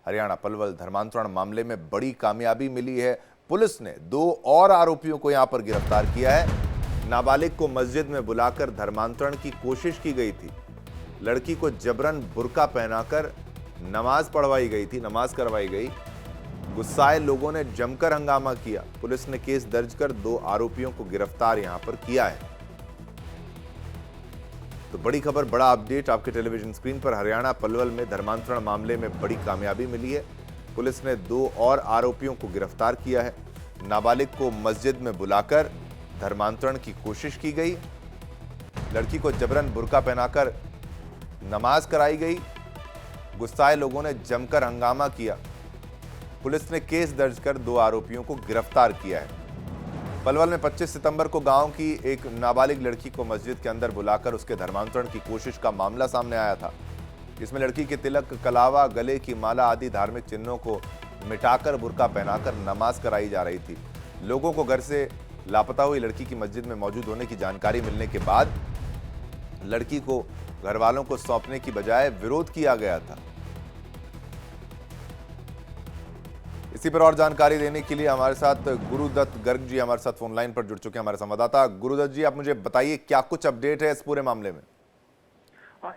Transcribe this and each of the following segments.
हरियाणा पलवल धर्मांतरण मामले में बड़ी कामयाबी मिली है। पुलिस ने 2 और आरोपियों को यहां पर गिरफ्तार किया है। नाबालिग को मस्जिद में बुलाकर धर्मांतरण की कोशिश की गई थी। लड़की को जबरन बुर्का पहनाकर नमाज पढ़वाई गई थी, नमाज करवाई गई। गुस्साए लोगों ने जमकर हंगामा किया। पुलिस ने केस दर्ज कर 2 आरोपियों को गिरफ्तार यहां पर किया है। तो बड़ी खबर, बड़ा अपडेट आपके टेलीविजन स्क्रीन पर। हरियाणा पलवल में धर्मांतरण मामले में बड़ी कामयाबी मिली है। पुलिस ने 2 और आरोपियों को गिरफ्तार किया है। नाबालिग को मस्जिद में बुलाकर धर्मांतरण की कोशिश की गई। लड़की को जबरन बुर्का पहनाकर नमाज कराई गई। गुस्साए लोगों ने जमकर हंगामा किया। पुलिस ने केस दर्ज कर 2 आरोपियों को गिरफ्तार किया है। पलवल में 25 सितंबर को गांव की एक नाबालिग लड़की को मस्जिद के अंदर बुलाकर उसके धर्मांतरण की कोशिश का मामला सामने आया था। इसमें लड़की के तिलक, कलावा, गले की माला आदि धार्मिक चिन्हों को मिटाकर बुर्का पहनाकर नमाज कराई जा रही थी। लोगों को घर से लापता हुई लड़की की मस्जिद में मौजूद होने की जानकारी मिलने के बाद लड़की को घर वालों को सौंपने की बजाय विरोध किया गया था। इसी पर और जानकारी देने के लिए हमारे साथ गुरुदत्त गर्ग जी हमारे साथ फोन लाइन पर जुड़ चुके हैं, हमारे संवाददाता। गुरुदत्त जी, आप मुझे बताइए क्या कुछ अपडेट है इस पूरे मामले में?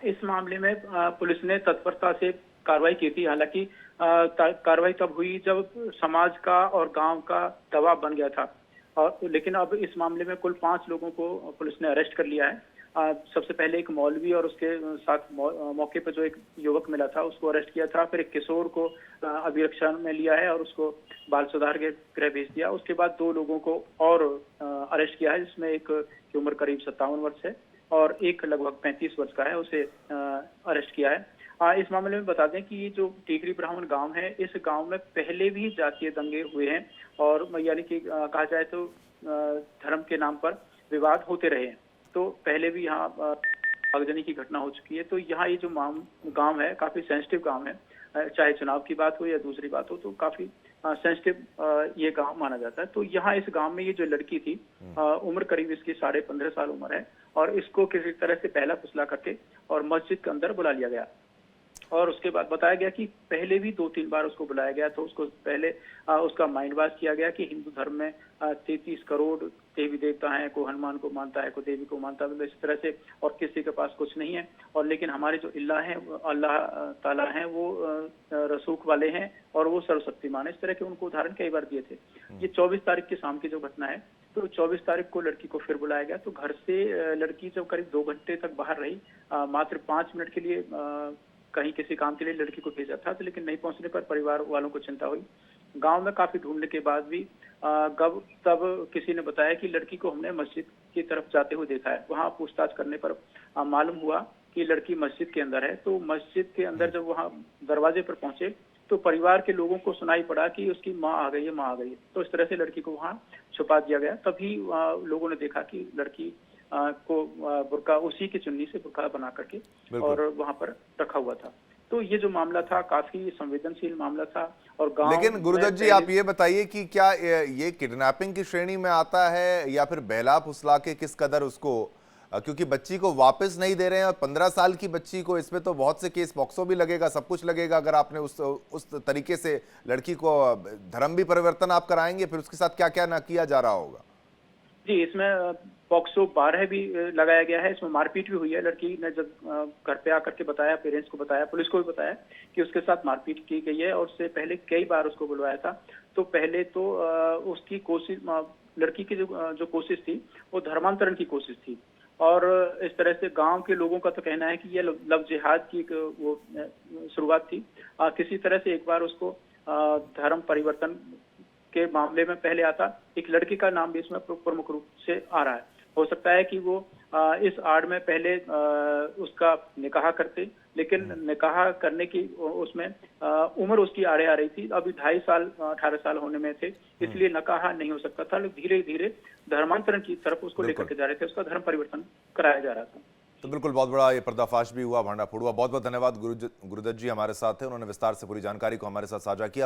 इस मामले में पुलिस ने तत्परता से कार्रवाई की थी। हालांकि कार्रवाई तब हुई जब समाज का और गांव का दबाव बन गया था। और लेकिन अब इस मामले में कुल 5 लोगों को पुलिस ने अरेस्ट कर लिया है। सबसे पहले एक मौलवी और उसके साथ मौके पर जो एक युवक मिला था उसको अरेस्ट किया था। फिर एक किशोर को अभिरक्षा में लिया है और उसको बाल सुधार के गृह भेज दिया। उसके बाद 2 लोगों को और अरेस्ट किया है, जिसमें एक की उम्र करीब 57 वर्ष है और एक लगभग 35 वर्ष का है, उसे अरेस्ट किया है। इस मामले में बता दें कि ये जो टीकरी ब्राह्मण गांव है, इस गांव में पहले भी जातीय दंगे हुए हैं और यानी कि कहा जाए तो धर्म के नाम पर विवाद होते रहे हैं। तो पहले भी यहाँ आगजनी की घटना हो चुकी है। तो यहाँ ये जो गांव है काफी सेंसिटिव गांव है, चाहे चुनाव की बात हो या दूसरी बात हो, तो काफी सेंसिटिव ये गांव माना जाता है। तो यहाँ इस गांव में ये जो लड़की थी, उम्र करीब इसकी 15.5 साल उम्र है और इसको किसी तरह से पहला फुसला करके और मस्जिद के अंदर बुला लिया गया। और उसके बाद बताया गया कि पहले भी 2-3 बार उसको बुलाया गया। तो उसको पहले उसका माइंड वॉश किया गया कि हिंदू धर्म में 33 करोड़ देवी देवता हैं, को हनुमान को मानता है, को देवी को मानता है, इस तरह से, और किसी के पास कुछ नहीं है। और लेकिन हमारे जो अल्लाह ताला हैं वो रसूख वाले हैं और वो सर्वशक्तिमान है। इस तरह के उनको उदाहरण कई बार दिए थे। ये 24 तारीख की शाम की जो घटना है, तो 24 तारीख को लड़की को फिर बुलाया गया। तो घर से लड़की जब करीब 2 घंटे तक बाहर रही, मात्र 5 मिनट के लिए कहीं किसी काम के लिए लड़की को भेजा था, तो लेकिन नहीं पहुंचने पर परिवार वालों को चिंता हुई। गांव में काफी ढूंढने के बाद भी तब किसी ने बताया कि लड़की को हमने मस्जिद की तरफ जाते हुए देखा है। वहां पूछताछ करने पर मालूम हुआ कि लड़की मस्जिद के अंदर है। तो मस्जिद के अंदर जब वहां दरवाजे पर पहुंचे तो परिवार के लोगों को सुनाई पड़ा कि उसकी माँ आ गई है, माँ आ गई है। तो इस तरह से लड़की को वहां छुपा दिया गया। तभी लोगों ने देखा कि लड़की को बुर्का, उसी की चुन्नी से बुर्का बना करके और वहां पर रखा हुआ था। तो ये जो मामला था काफी संवेदनशील मामला था। और गांव, लेकिन गुरुदत्त जी, आप ये बताइए कि क्या ये किडनैपिंग की श्रेणी में आता है या फिर बहला फुसला के किस कदर उसको, क्योंकि बच्ची को वापस नहीं दे रहे हैं और 15 साल की बच्ची को, इसमें तो बहुत से केस पॉक्सो भी लगेगा, सब कुछ लगेगा। अगर आपने उस तरीके से लड़की को धर्म भी परिवर्तन आप कराएंगे, फिर उसके साथ क्या क्या ना किया जा रहा होगा? जी, इसमें पॉक्सो 12 भी लगाया गया है। इसमें मारपीट भी हुई है। लड़की ने जब घर पे आकर के बताया, पेरेंट्स को बताया, पुलिस को भी बताया कि उसके साथ मारपीट की गई है और उससे पहले कई बार उसको बुलवाया था। तो पहले तो उसकी कोशिश, लड़की की जो कोशिश थी वो धर्मांतरण की कोशिश थी। और इस तरह से गांव के लोगों का तो कहना है कि ये लव जिहाद की वो शुरुआत थी। किसी तरह से एक बार उसको धर्म परिवर्तन के मामले में पहले आता, एक लड़की का नाम भी इसमें प्रमुख रूप से आ रहा है। हो सकता है कि वो इस आड़ में पहले उसका निकाह करते, लेकिन निकाह करने की उसमें उम्र उसकी आड़े आ रही थी। अभी 2.5 साल 18 साल होने में थे, इसलिए निकाह नहीं हो सकता था। लोग धीरे धीरे धर्मांतरण की तरफ उसको लेकर के जा रहे थे, उसका धर्म परिवर्तन कराया जा रहा था। तो बिल्कुल बहुत बड़ा ये पर्दाफाश भी हुआ, भांडाफोड़ हुआ। बहुत बहुत धन्यवाद गुरुदत्त जी हमारे साथ थे, उन्होंने विस्तार से पूरी जानकारी को हमारे साथ साझा किया।